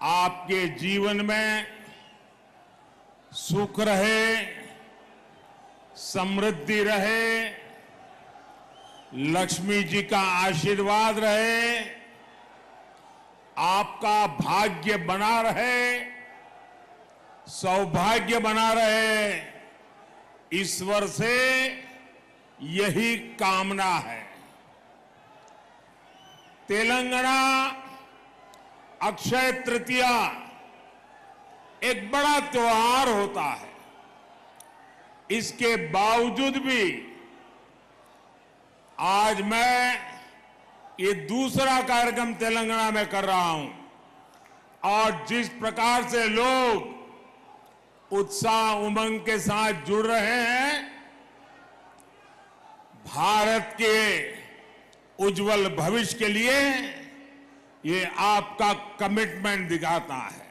आपके जीवन में सुख रहे, समृद्धि रहे, लक्ष्मी जी का आशीर्वाद रहे, आपका भाग्य बना रहे, सौभाग्य बना रहे, ईश्वर से यही कामना है। तेलंगाना अक्षय तृतीया एक बड़ा त्योहार होता है। इसके बावजूद भी आज मैं ये दूसरा कार्यक्रम तेलंगाना में कर रहा हूं और जिस प्रकार से लोग उत्साह उमंग के साथ जुड़ रहे हैं, भारत के उज्जवल भविष्य के लिए ये आपका कमिटमेंट दिखाता है।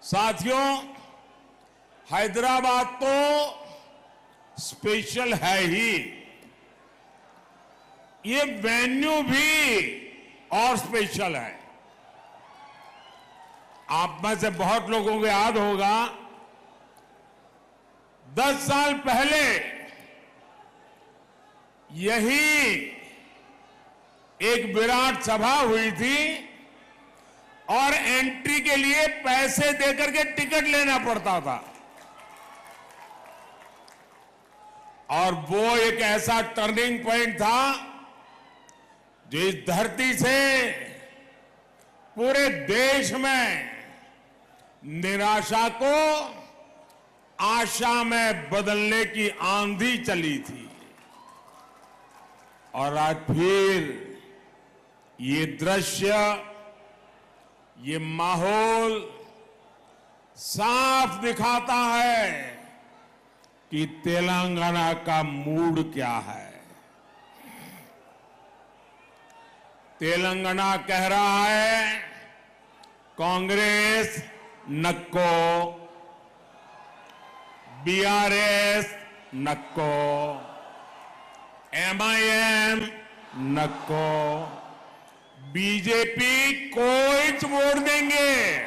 साथियों, हैदराबाद तो स्पेशल है ही, ये वेन्यू भी और स्पेशल है। आप में से बहुत लोगों को याद होगा 10 साल पहले यही एक विराट सभा हुई थी और एंट्री के लिए पैसे देकर के टिकट लेना पड़ता था। और वो एक ऐसा टर्निंग पॉइंट था जो इस धरती से पूरे देश में निराशा को आशा में बदलने की आंधी चली थी। और आज फिर ये दृश्य, ये माहौल साफ दिखाता है कि तेलंगाना का मूड क्या है। तेलंगाना कह रहा है कांग्रेस नक्को, बीआरएस नक्को, एमआईएम नक्को, बीजेपी कोई वोट देंगे,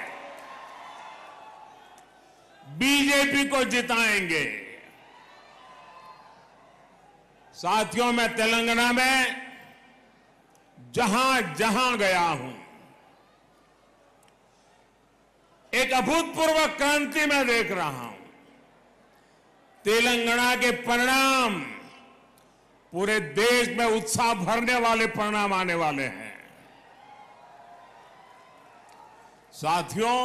बीजेपी को जिताएंगे। साथियों, मैं तेलंगाना में जहां जहां गया हूं, एक अभूतपूर्व क्रांति मैं देख रहा हूं। तेलंगाना के परिणाम पूरे देश में उत्साह भरने वाले परिणाम आने वाले हैं। साथियों,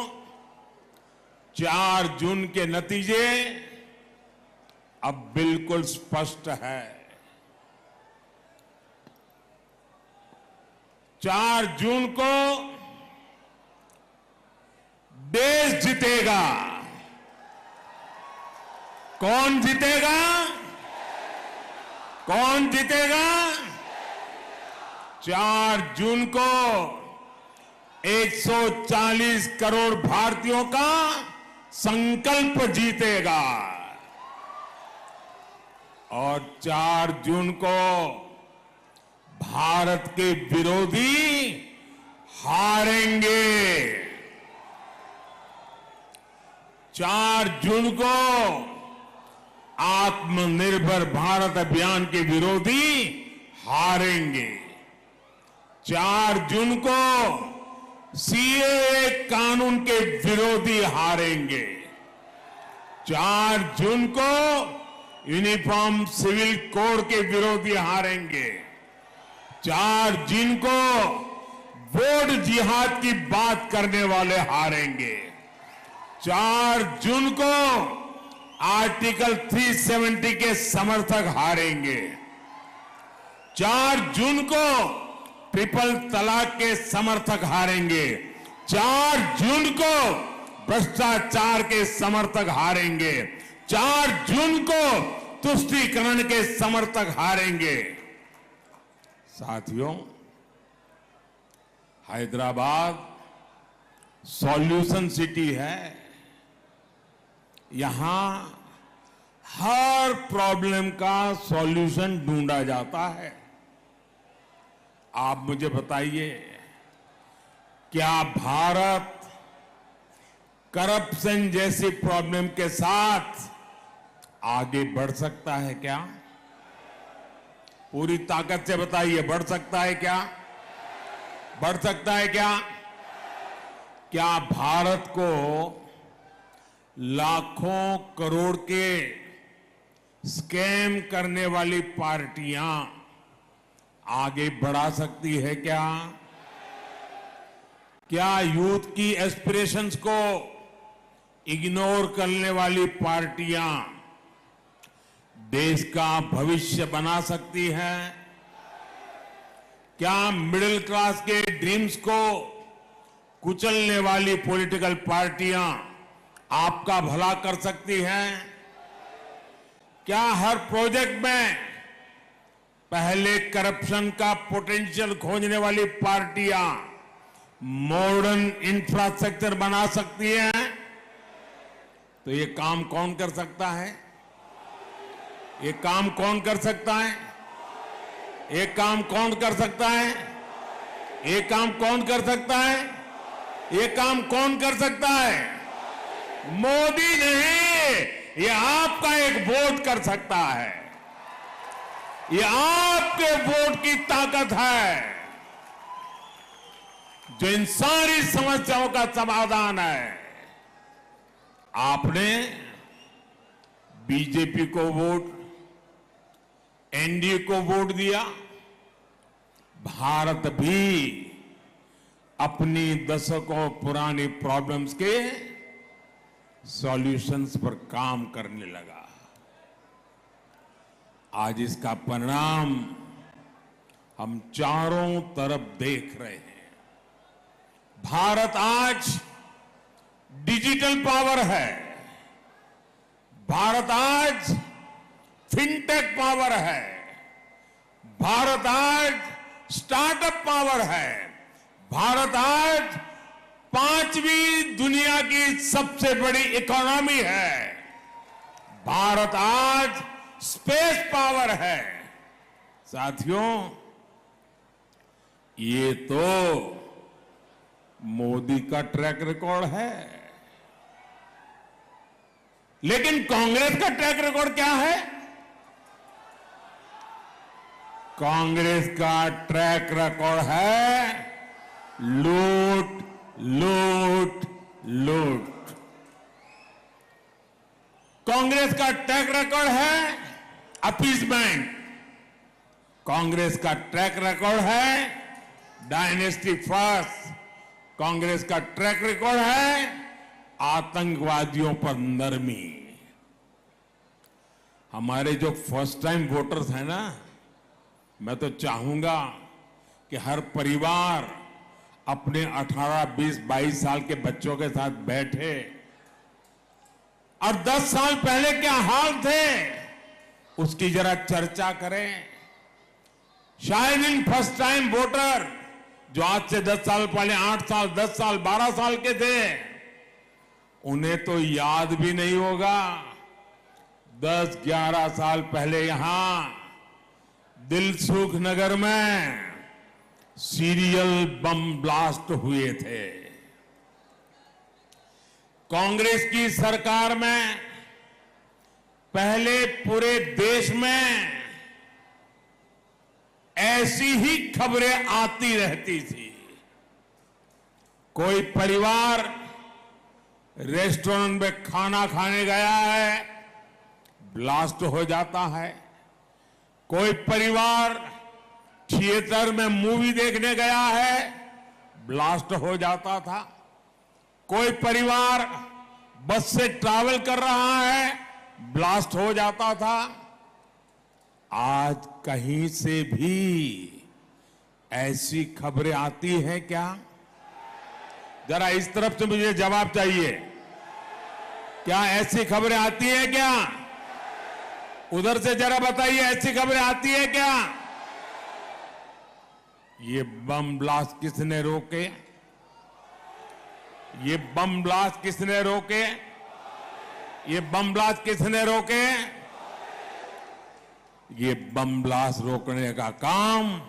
4 जून के नतीजे अब बिल्कुल स्पष्ट है। 4 जून को देश जीतेगा। कौन जीतेगा? कौन जीतेगा? 4 जून को 140 करोड़ भारतीयों का संकल्प जीतेगा और 4 जून को भारत के विरोधी हारेंगे। 4 जून को आत्मनिर्भर भारत अभियान के विरोधी हारेंगे। 4 जून को सीएए कानून के विरोधी हारेंगे। 4 जून को यूनिफॉर्म सिविल कोड के विरोधी हारेंगे। 4 जून को वोट जिहाद की बात करने वाले हारेंगे। 4 जून को आर्टिकल 370 के समर्थक हारेंगे। 4 जून को ट्रिपल तलाक के समर्थक हारेंगे। 4 जून को भ्रष्टाचार के समर्थक हारेंगे। 4 जून को तुष्टीकरण के समर्थक हारेंगे। साथियों, हैदराबाद सॉल्यूशन सिटी है। यहां हर प्रॉब्लम का सॉल्यूशन ढूंढा जाता है। आप मुझे बताइए क्या भारत करप्शन जैसी प्रॉब्लम के साथ आगे बढ़ सकता है क्या? पूरी ताकत से बताइए, बढ़ सकता है क्या? बढ़ सकता है क्या? क्या भारत को लाखों करोड़ के स्कैम करने वाली पार्टियां आगे बढ़ा सकती है क्या? क्या यूथ की एस्पिरेशंस को इग्नोर करने वाली पार्टियां देश का भविष्य बना सकती हैं? क्या मिडिल क्लास के ड्रीम्स को कुचलने वाली पॉलिटिकल पार्टियां आपका भला कर सकती हैं? क्या हर प्रोजेक्ट में पहले करप्शन का पोटेंशियल खोजने वाली पार्टियां मॉडर्न इंफ्रास्ट्रक्चर बना सकती हैं? तो ये काम कौन कर सकता है? ये काम कौन कर सकता है? ये काम कौन कर सकता है? ये काम कौन कर सकता है? ये काम कौन कर सकता है? मोदी नहीं, ये आपका एक वोट कर सकता है। ये आपके वोट की ताकत है जो इन सारी समस्याओं का समाधान है। आपने बीजेपी को वोट, एनडीए को वोट दिया। भारत भी अपनी दशकों पुरानी प्रॉब्लम्स के सॉल्यूशंस पर काम करने लगा। आज इसका परिणाम हम चारों तरफ देख रहे हैं। भारत आज डिजिटल पावर है। भारत आज फिनटेक पावर है। भारत आज स्टार्टअप पावर है। भारत आज 5वीं दुनिया की सबसे बड़ी इकोनॉमी है। भारत आज स्पेस पावर है। साथियों, ये तो मोदी का ट्रैक रिकॉर्ड है। लेकिन कांग्रेस का ट्रैक रिकॉर्ड क्या है? कांग्रेस का ट्रैक रिकॉर्ड है लूट, लूट, लूट। कांग्रेस का ट्रैक रिकॉर्ड है अपीसमेंट। कांग्रेस का ट्रैक रिकॉर्ड है डायनेस्टी फर्स्ट। कांग्रेस का ट्रैक रिकॉर्ड है आतंकवादियों पर नरमी। हमारे जो फर्स्ट टाइम वोटर्स हैं ना, मैं तो चाहूंगा कि हर परिवार अपने 18, 20, 22 साल के बच्चों के साथ बैठे और 10 साल पहले क्या हाल थे उसकी जरा चर्चा करें। शायद इन फर्स्ट टाइम वोटर जो आज से 10 साल पहले 8 साल, 10 साल, 12 साल के थे, उन्हें तो याद भी नहीं होगा 10, 11 साल पहले यहां दिलसुख नगर में सीरियल बम ब्लास्ट हुए थे। कांग्रेस की सरकार में पहले पूरे देश में ऐसी ही खबरें आती रहती थी। कोई परिवार रेस्टोरेंट में खाना खाने गया है, ब्लास्ट हो जाता है। कोई परिवार थिएटर में मूवी देखने गया है, ब्लास्ट हो जाता था। कोई परिवार बस से ट्रैवल कर रहा है, ब्लास्ट हो जाता था। आज कहीं से भी ऐसी खबरें आती हैं क्या? जरा इस तरफ से मुझे जवाब चाहिए। क्या ऐसी खबरें आती हैं क्या? उधर से जरा बताइए, ऐसी खबरें आती है क्या? ये बम ब्लास्ट किसने रोके? ये बम ब्लास्ट किसने रोके? ये बम ब्लास्ट किसने रोके? ये बम ब्लास्ट रोकने का काम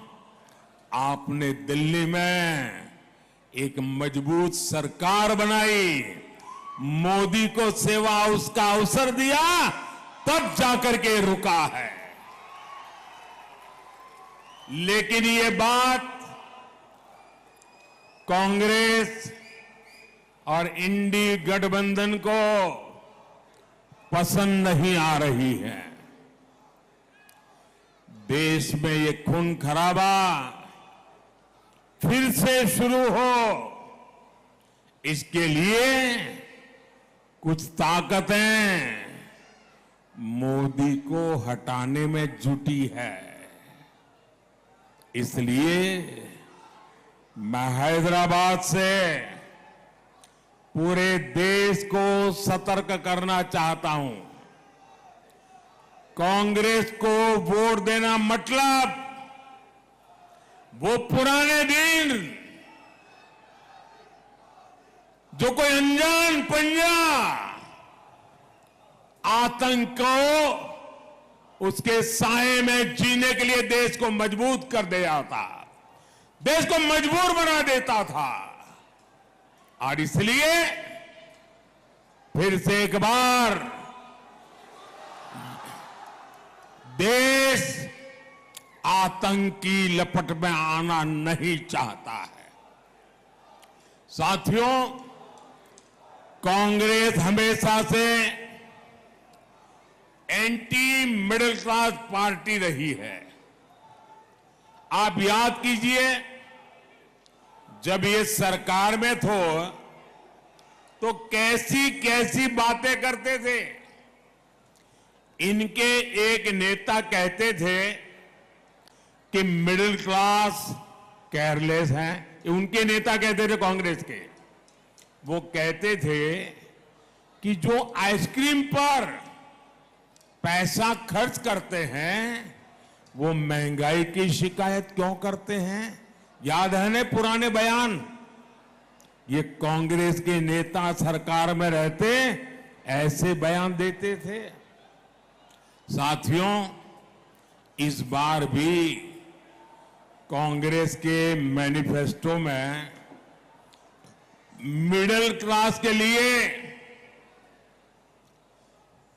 आपने दिल्ली में एक मजबूत सरकार बनाई, मोदी को सेवा उसका अवसर दिया, तब जाकर के रुका है। लेकिन ये बात कांग्रेस और इंडी गठबंधन को पसंद नहीं आ रही है। देश में ये खून खराबा फिर से शुरू हो, इसके लिए कुछ ताकतें मोदी को हटाने में जुटी है। इसलिए मैं हैदराबाद से पूरे देश को सतर्क करना चाहता हूं। कांग्रेस को वोट देना मतलब वो पुराने दिन जो कोई अनजान पंजा आतंक को उसके साए में जीने के लिए देश को मजबूत कर दिया था, देश को मजबूर बना देता था। और इसलिए फिर से एक बार देश आतंक की लपट में आना नहीं चाहता है। साथियों, कांग्रेस हमेशा से एंटी मिडिल क्लास पार्टी रही है। आप याद कीजिए, जब ये सरकार में तो कैसी कैसी बातें करते थे। इनके एक नेता कहते थे कि मिडिल क्लास केयरलेस हैं। उनके नेता कहते थे कांग्रेस के, वो कहते थे कि जो आइसक्रीम पर पैसा खर्च करते हैं वो महंगाई की शिकायत क्यों करते हैं। याद है ना पुराने बयान। ये कांग्रेस के नेता सरकार में रहते ऐसे बयान देते थे। साथियों, इस बार भी कांग्रेस के मैनिफेस्टो में मिडिल क्लास के लिए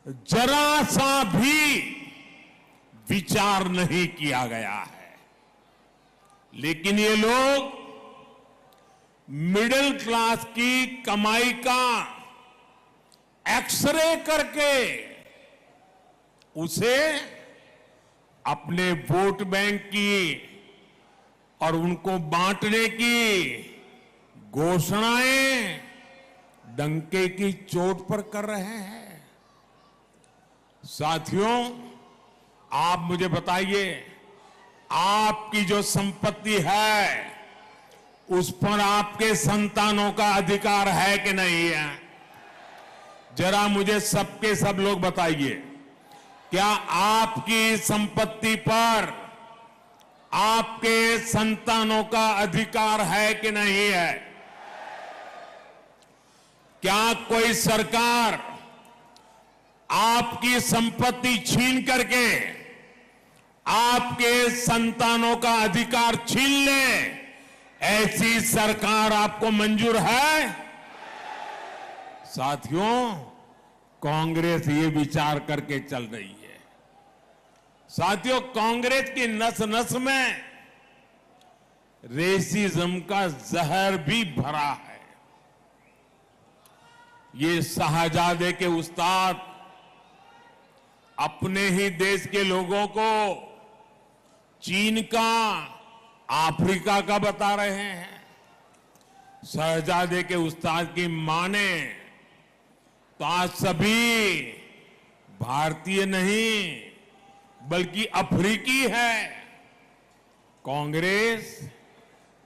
जरा सा भी विचार नहीं किया गया है। लेकिन ये लोग मिडिल क्लास की कमाई का एक्सरे करके उसे अपने वोट बैंक की और उनको बांटने की घोषणाएं डंके की चोट पर कर रहे हैं। साथियों, आप मुझे बताइए, आपकी जो संपत्ति है उस पर आपके संतानों का अधिकार है कि नहीं है? जरा मुझे सबके सब लोग बताइए, क्या आपकी संपत्ति पर आपके संतानों का अधिकार है कि नहीं है? क्या कोई सरकार आपकी संपत्ति छीन करके आपके संतानों का अधिकार छीन ले, ऐसी सरकार आपको मंजूर है? साथियों, कांग्रेस ये विचार करके चल रही है। साथियों, कांग्रेस की नस नस में रेसिज्म का जहर भी भरा है। ये शाहजादे के उस्ताद अपने ही देश के लोगों को चीन का, अफ्रीका का बता रहे हैं। शहजादे के उस्ताद की माने तो आज सभी भारतीय नहीं बल्कि अफ्रीकी है। कांग्रेस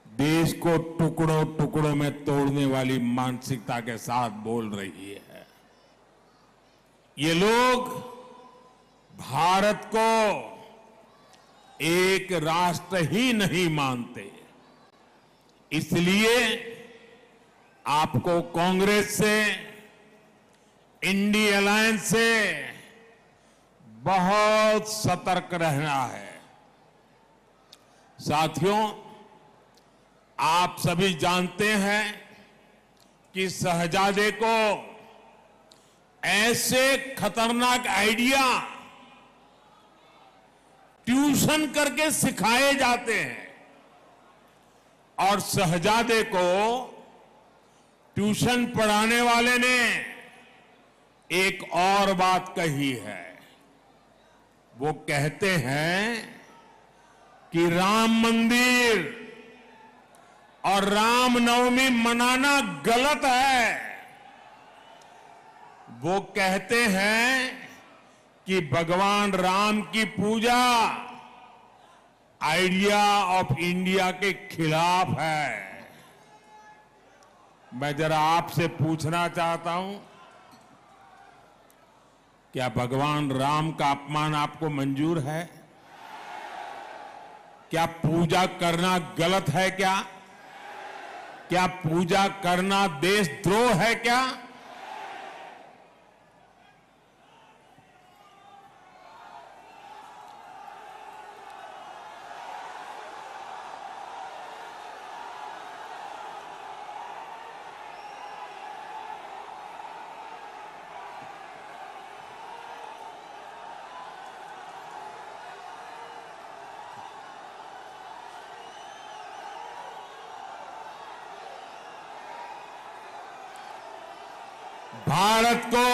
देश को टुकड़ों टुकड़ों में तोड़ने वाली मानसिकता के साथ बोल रही है। ये लोग भारत को एक राष्ट्र ही नहीं मानते। इसलिए आपको कांग्रेस से, इंडी अलायंस से बहुत सतर्क रहना है। साथियों, आप सभी जानते हैं कि शहजादे को ऐसे खतरनाक आइडिया ट्यूशन करके सिखाए जाते हैं और शहजादे को ट्यूशन पढ़ाने वाले ने एक और बात कही है। वो कहते हैं कि राम मंदिर और रामनवमी मनाना गलत है। वो कहते हैं कि भगवान राम की पूजा आइडिया ऑफ इंडिया के खिलाफ है। मैं जरा आपसे पूछना चाहता हूं, क्या भगवान राम का अपमान आपको मंजूर है? क्या पूजा करना गलत है? क्या पूजा करना देशद्रोह है? क्या भारत को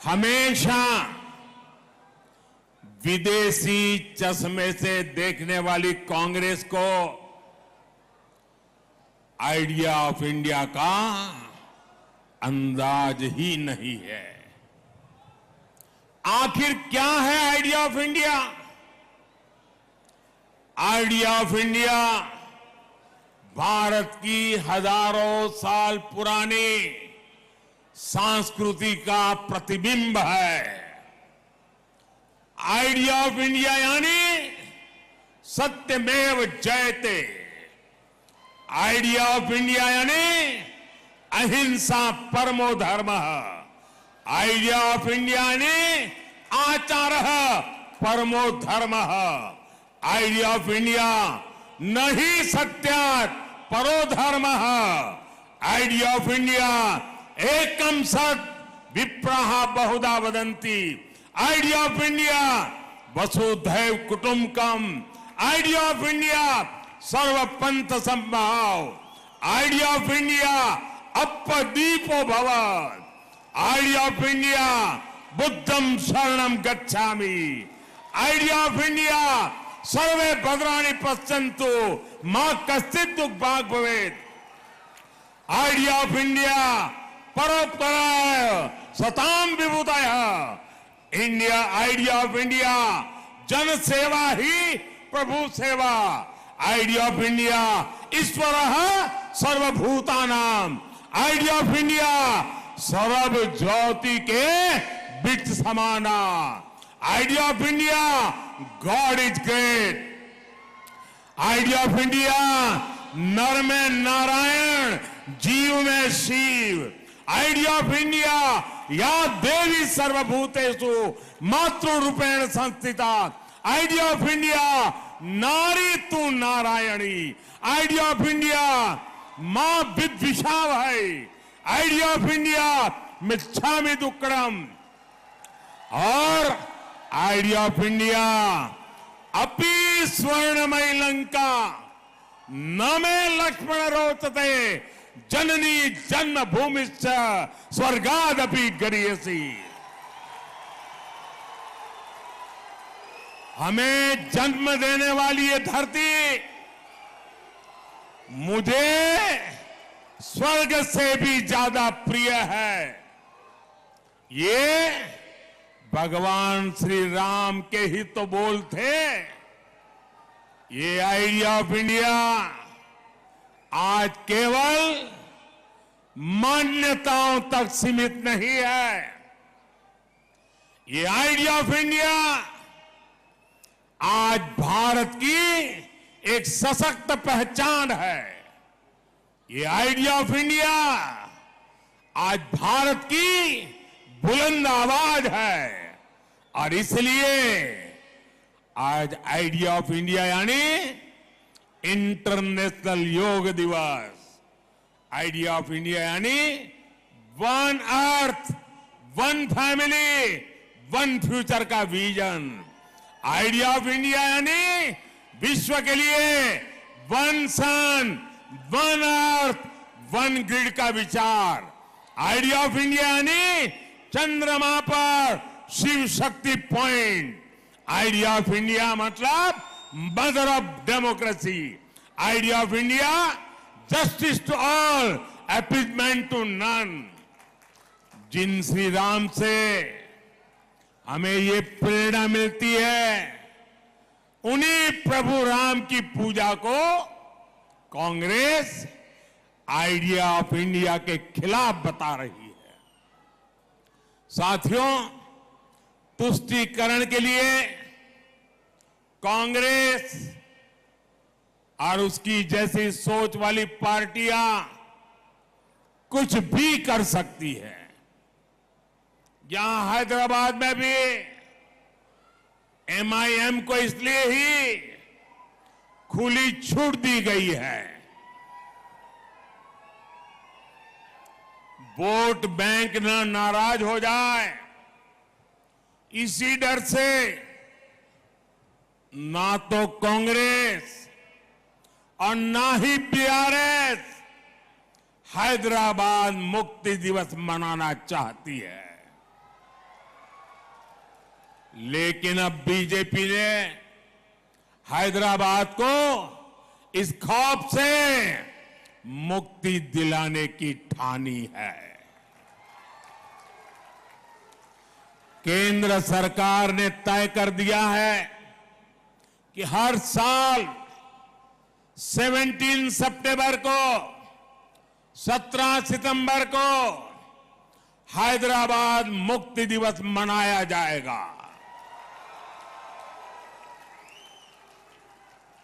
हमेशा विदेशी चश्मे से देखने वाली कांग्रेस को आइडिया ऑफ इंडिया का अंदाज ही नहीं है। आखिर क्या है idea of India? Idea of India Bharat की हजारों साल पुरानी संस्कृति का प्रतिबिंब है। आइडिया ऑफ इंडिया यानी सत्यमेव जयते। आइडिया ऑफ इंडिया यानी अहिंसा परमो धर्म। आइडिया ऑफ इंडिया यानी आचारः परमो धर्म। आइडिया ऑफ इंडिया नहीं सत्यात् परो धर्म। आइडिया ऑफ इंडिया एकम सत् विप्राः बहुधा वदन्ति। आइडिया ऑफ इंडिया वसुधैव कुटुंबकम। आइडिया ऑफ इंडिया सर्वपंथ समभाव। आइडिया ऑफ इंडिया अपदीपो भव। आइडिया ऑफ इंडिया बुद्धम शरणम गच्छामि। आइडिया ऑफ इंडिया सर्वे भद्राणि पश्यन्तु मां कश्चित् दुःखभाग् भवेत्। आइडिया ऑफ इंडिया परोपकाराय सताम विभूतयः। इंडिया आइडिया ऑफ इंडिया जन सेवा ही प्रभु सेवा। आइडिया ऑफ इंडिया ईश्वरः सर्वभूतानां। आइडिया ऑफ इंडिया सर्व ज्योति के बीच समाना। Idea of India God is great. Idea of India नर में नारायण जीव में शिव। आइडिया ऑफ इंडिया या देवी सर्वभूतेषु मातृ रूपेण संस्थिता। आइडिया ऑफ इंडिया नारी तू नारायणी। आइडिया ऑफ इंडिया मां विद्विषाव है। आइडिया ऑफ इंडिया मिच्छामि दुक्कडम। और आइडिया ऑफ इंडिया अपि स्वर्णमयी लंका न मे लक्ष्मण रोचते जननी जन्मभूमिश्च स्वर्गादपि गरीयसी। हमें जन्म देने वाली ये धरती मुझे स्वर्ग से भी ज्यादा प्रिय है। ये भगवान श्री राम के ही तो बोल थे। ये आइडिया ऑफ इंडिया आज केवल मान्यताओं तक सीमित नहीं है। ये आइडिया ऑफ इंडिया आज भारत की एक सशक्त पहचान है। ये आइडिया ऑफ इंडिया आज भारत की बुलंद आवाज है। और इसलिए आज आइडिया ऑफ इंडिया यानी इंटरनेशनल योग दिवस, आइडिया ऑफ इंडिया यानी one earth, one family, one future का विजन। आइडिया ऑफ इंडिया यानी विश्व के लिए वन सन, वन अर्थ, वन ग्रिड का विचार। आइडिया ऑफ इंडिया यानी चंद्रमा पर Shiv Shakti point. Idea of India मतलब mother of democracy. Idea of India justice to all, appeasement to none. जिन श्री राम से हमें ये प्रेरणा मिलती है, उन्हीं प्रभु राम की पूजा को कांग्रेस आइडिया ऑफ इंडिया के खिलाफ बता रही है। साथियों, तुष्टीकरण के लिए कांग्रेस और उसकी जैसी सोच वाली पार्टियां कुछ भी कर सकती है। यहां हैदराबाद में भी एमआईएम को इसलिए ही खुली छूट दी गई है, वोट बैंक न नाराज हो जाए, इसी डर से ना तो कांग्रेस और ना ही बीआरएस हैदराबाद मुक्ति दिवस मनाना चाहती है। लेकिन अब बीजेपी ने हैदराबाद को इस खौफ से मुक्ति दिलाने की ठानी है। केंद्र सरकार ने तय कर दिया है कि हर साल 17 सितंबर को, 17 सितंबर को हैदराबाद मुक्ति दिवस मनाया जाएगा।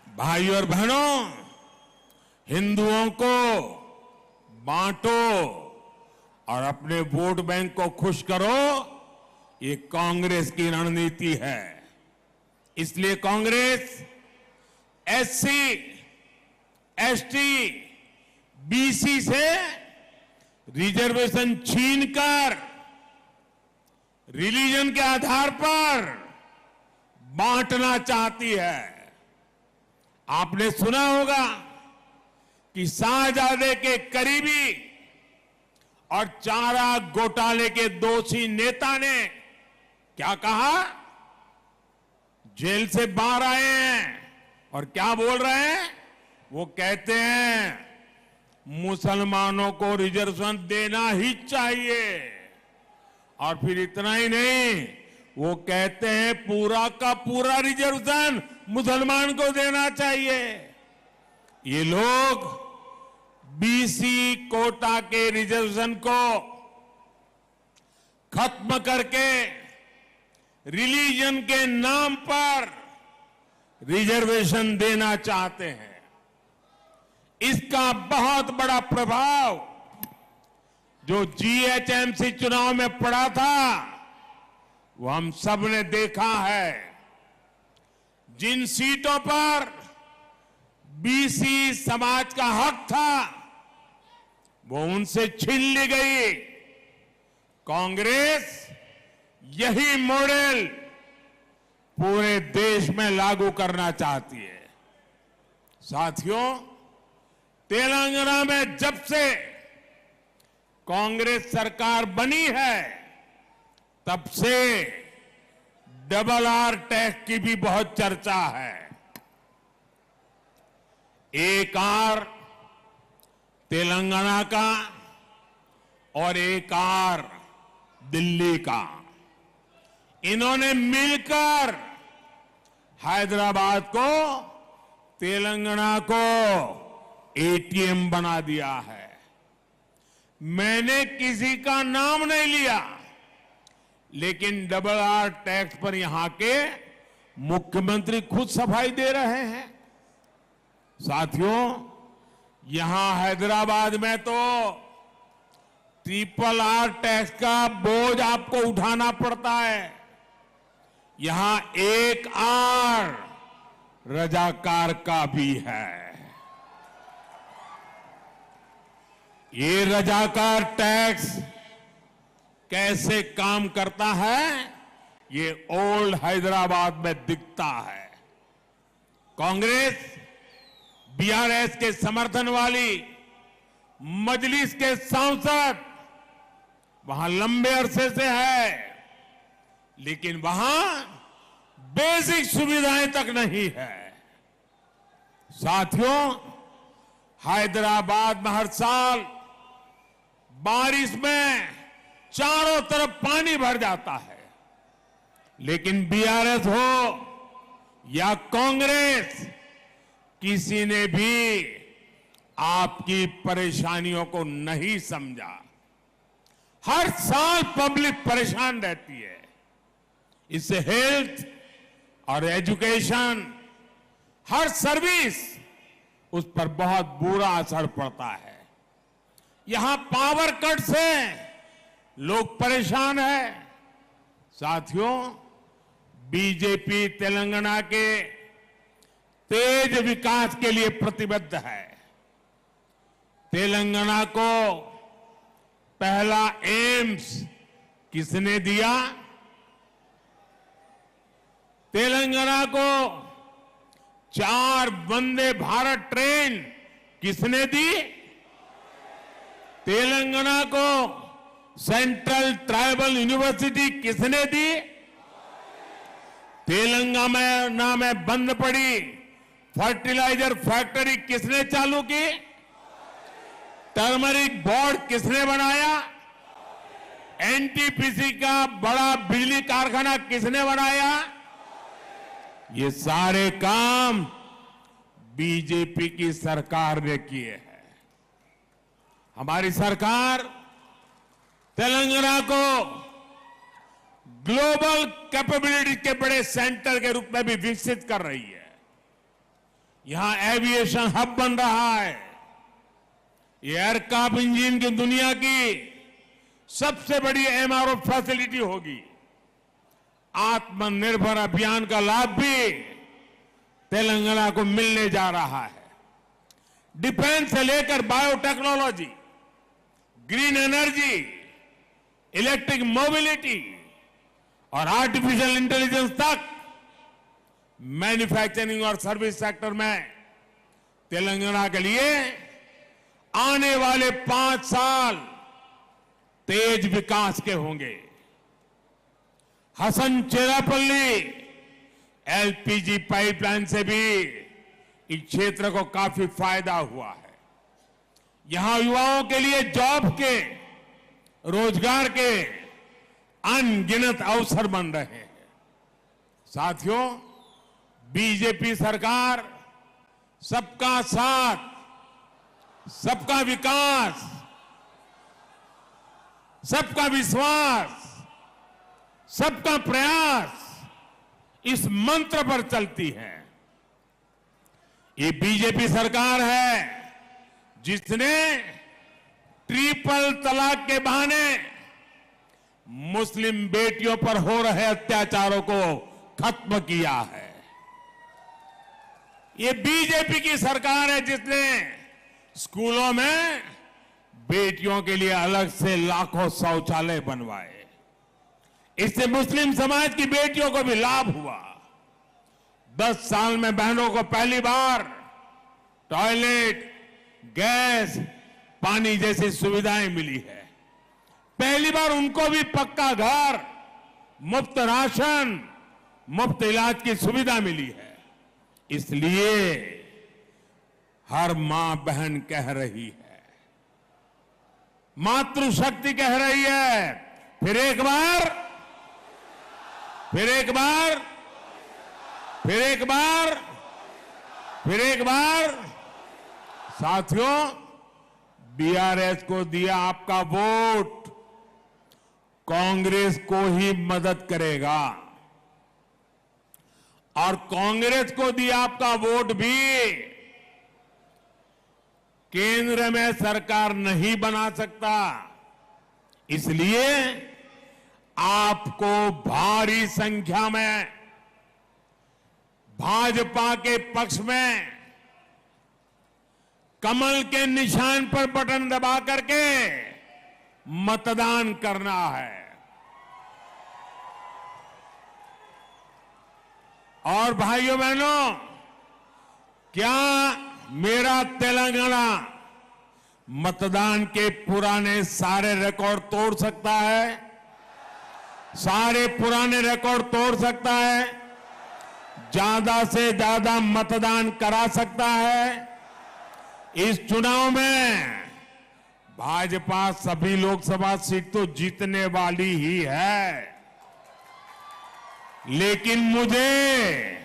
भाइयों और बहनों, हिंदुओं को बांटो और अपने वोट बैंक को खुश करो, ये कांग्रेस की रणनीति है। इसलिए कांग्रेस एससी, एसटी, बीसी से रिजर्वेशन छीनकर रिलीजन के आधार पर बांटना चाहती है। आपने सुना होगा कि शाहजादे के करीबी और चारा घोटाले के दोषी नेता ने क्या कहा? जेल से बाहर आए हैं और क्या बोल रहे हैं? वो कहते हैं मुसलमानों को रिजर्वेशन देना ही चाहिए। और फिर इतना ही नहीं, वो कहते हैं पूरा का पूरा रिजर्वेशन मुसलमान को देना चाहिए। ये लोग बीसी कोटा के रिजर्वेशन को खत्म करके रिलीजन के नाम पर रिजर्वेशन देना चाहते हैं। इसका बहुत बड़ा प्रभाव जो जीएचएमसी चुनाव में पड़ा था, वो हम सब ने देखा है। जिन सीटों पर बीसी समाज का हक था, वो उनसे छीन ली गई। कांग्रेस यही मॉडल पूरे देश में लागू करना चाहती है। साथियों, तेलंगाना में जब से कांग्रेस सरकार बनी है, तब से डबल आर टैक्स की भी बहुत चर्चा है। एक आर तेलंगाना का और एक आर दिल्ली का, इन्होंने मिलकर हैदराबाद को, तेलंगाना को एटीएम बना दिया है। मैंने किसी का नाम नहीं लिया, लेकिन डबल आर टैक्स पर यहां के मुख्यमंत्री खुद सफाई दे रहे हैं। साथियों, यहां हैदराबाद में तो ट्रिपल आर टैक्स का बोझ आपको उठाना पड़ता है। यहां एक आर रजाकार का भी है। ये रजाकार टैक्स कैसे काम करता है, ये ओल्ड हैदराबाद में दिखता है। कांग्रेस बीआरएस के समर्थन वाली मजलिस के सांसद वहां लंबे अरसे से है, लेकिन वहां बेसिक सुविधाएं तक नहीं है। साथियों, हैदराबाद में हर साल बारिश में चारों तरफ पानी भर जाता है, लेकिन बीआरएस हो या कांग्रेस, किसी ने भी आपकी परेशानियों को नहीं समझा। हर साल पब्लिक परेशान रहती है। इससे हेल्थ और एजुकेशन, हर सर्विस, उस पर बहुत बुरा असर पड़ता है। यहां पावर कट से लोग परेशान हैं। साथियों, बीजेपी तेलंगाना के तेज विकास के लिए प्रतिबद्ध है। तेलंगाना को पहला एम्स किसने दिया? तेलंगाना को 4 वंदे भारत ट्रेन किसने दी? तेलंगाना को सेंट्रल ट्राइबल यूनिवर्सिटी किसने दी? तेलंगाना में बंद पड़ी फर्टिलाइजर फैक्ट्री किसने चालू की? टर्मरिक बोर्ड किसने बनाया? एनटीपीसी का बड़ा बिजली कारखाना किसने बनाया? ये सारे काम बीजेपी की सरकार ने किए हैं। हमारी सरकार तेलंगाना को ग्लोबल कैपेबिलिटी के बड़े सेंटर के रूप में भी विकसित कर रही है। यहां एविएशन हब बन रहा है। ये एयरक्राफ्ट इंजन की दुनिया की सबसे बड़ी एमआरओ फैसिलिटी होगी। आत्मनिर्भर अभियान का लाभ भी तेलंगाना को मिलने जा रहा है। डिफेंस से लेकर biotechnology, green energy, electric mobility और आर्टिफिशियल इंटेलिजेंस तक मैन्युफैक्चरिंग और सर्विस सेक्टर में तेलंगाना के लिए आने वाले 5 साल तेज विकास के होंगे। हसन चेरापल्ली एलपीजी पाइपलाइन से भी इस क्षेत्र को काफी फायदा हुआ है। यहां युवाओं के लिए जॉब के, रोजगार के अनगिनत अवसर बन रहे हैं। साथियों, बीजेपी सरकार सबका साथ, सबका विकास, सबका विश्वास, सबका प्रयास, इस मंत्र पर चलती है। ये बीजेपी सरकार है जिसने ट्रिपल तलाक के बहाने मुस्लिम बेटियों पर हो रहे अत्याचारों को खत्म किया है। ये बीजेपी की सरकार है जिसने स्कूलों में बेटियों के लिए अलग से लाखों शौचालय बनवाए। इससे मुस्लिम समाज की बेटियों को भी लाभ हुआ। 10 साल में बहनों को पहली बार टॉयलेट, गैस, पानी जैसी सुविधाएं मिली है। पहली बार उनको भी पक्का घर, मुफ्त राशन, मुफ्त इलाज की सुविधा मिली है। इसलिए हर मां बहन कह रही है, मातृशक्ति कह रही है, फिर एक बार, फिर एक बार, फिर एक बार, फिर एक बार। साथियों, बीआरएस को दिया आपका वोट कांग्रेस को ही मदद करेगा, और कांग्रेस को दिया आपका वोट भी केंद्र में सरकार नहीं बना सकता। इसलिए आपको भारी संख्या में भाजपा के पक्ष में कमल के निशान पर बटन दबा करके मतदान करना है। और भाइयों बहनों, क्या मेरा तेलंगाना मतदान के पुराने सारे रिकॉर्ड तोड़ सकता है? सारे पुराने रिकॉर्ड तोड़ सकता है? ज्यादा से ज्यादा मतदान करा सकता है? इस चुनाव में भाजपा सभी लोकसभा सीट तो जीतने वाली ही है, लेकिन मुझे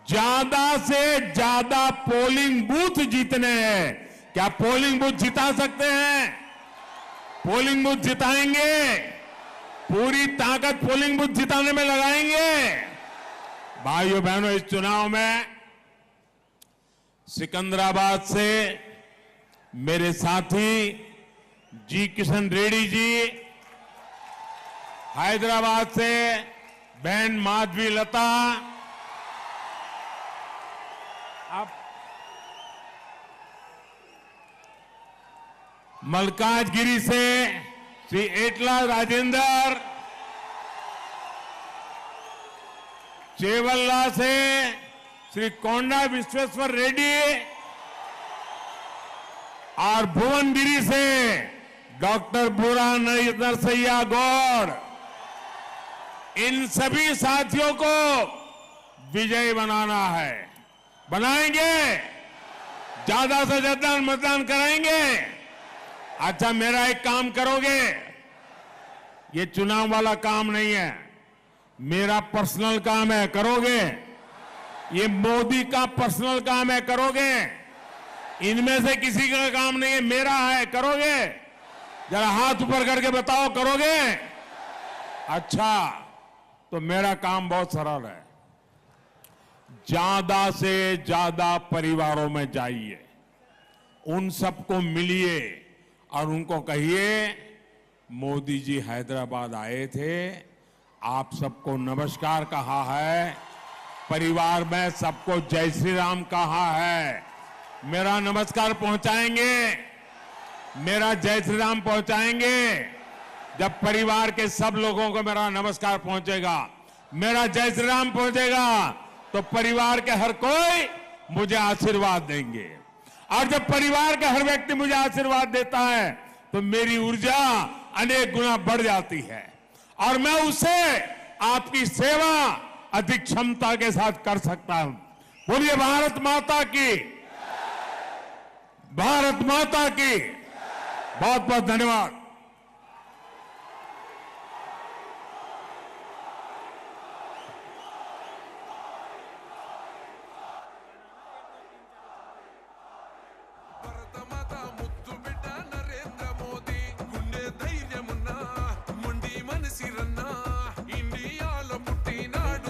ज्यादा से ज्यादा पोलिंग बूथ जीतने हैं। क्या पोलिंग बूथ जिता सकते हैं? पोलिंग बूथ जिताएंगे, पूरी ताकत पोलिंग बूथ जिताने में लगाएंगे। भाइयों बहनों, इस चुनाव में सिकंदराबाद से मेरे साथी जी किशन रेड्डी जी, हैदराबाद से बहन माधवी लता, आप मलकाजगिरी से श्री एटला राजेंद्र, चेवल्ला से श्री कोंडा विश्वेश्वर रेड्डी और भुवनगिरी से डॉक्टर बुरा नरसैया गौड़, इन सभी साथियों को विजयी बनाना है। बनाएंगे, ज्यादा से ज्यादा मतदान कराएंगे। अच्छा, मेरा एक काम करोगे? ये चुनाव वाला काम नहीं है, मेरा पर्सनल काम है, करोगे? ये मोदी का पर्सनल काम है, करोगे? इनमें से किसी का काम नहीं है, मेरा है, करोगे? जरा हाथ ऊपर करके बताओ, करोगे? अच्छा, तो मेरा काम बहुत सरल है। ज्यादा से ज्यादा परिवारों में जाइए, उन सबको मिलिए और उनको कहिए मोदी जी हैदराबाद आए थे, आप सबको नमस्कार कहा है, परिवार में सबको जय श्री राम कहा है। मेरा नमस्कार पहुंचाएंगे, मेरा जय श्री राम पहुंचाएंगे। जब परिवार के सब लोगों को मेरा नमस्कार पहुंचेगा, मेरा जय श्री राम पहुंचेगा, तो परिवार के हर कोई मुझे आशीर्वाद देंगे। और जब परिवार का हर व्यक्ति मुझे आशीर्वाद देता है तो मेरी ऊर्जा अनेक गुना बढ़ जाती है और मैं उसे आपकी सेवा अधिक क्षमता के साथ कर सकता हूं। बोलिए भारत माता की, भारत माता की। बहुत बहुत धन्यवाद।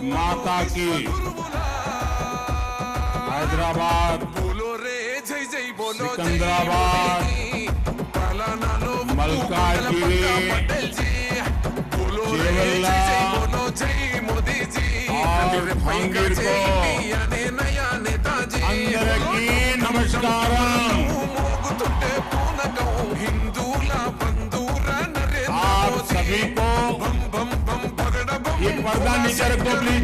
माता की, हैदराबाद, सिकंदराबाद, मलकाजगिरी, चेवल्ला और भांगीर को అందరికీ నమస్కారం। आप सभी को ये पर्दा नीचे रख दो प्लीज।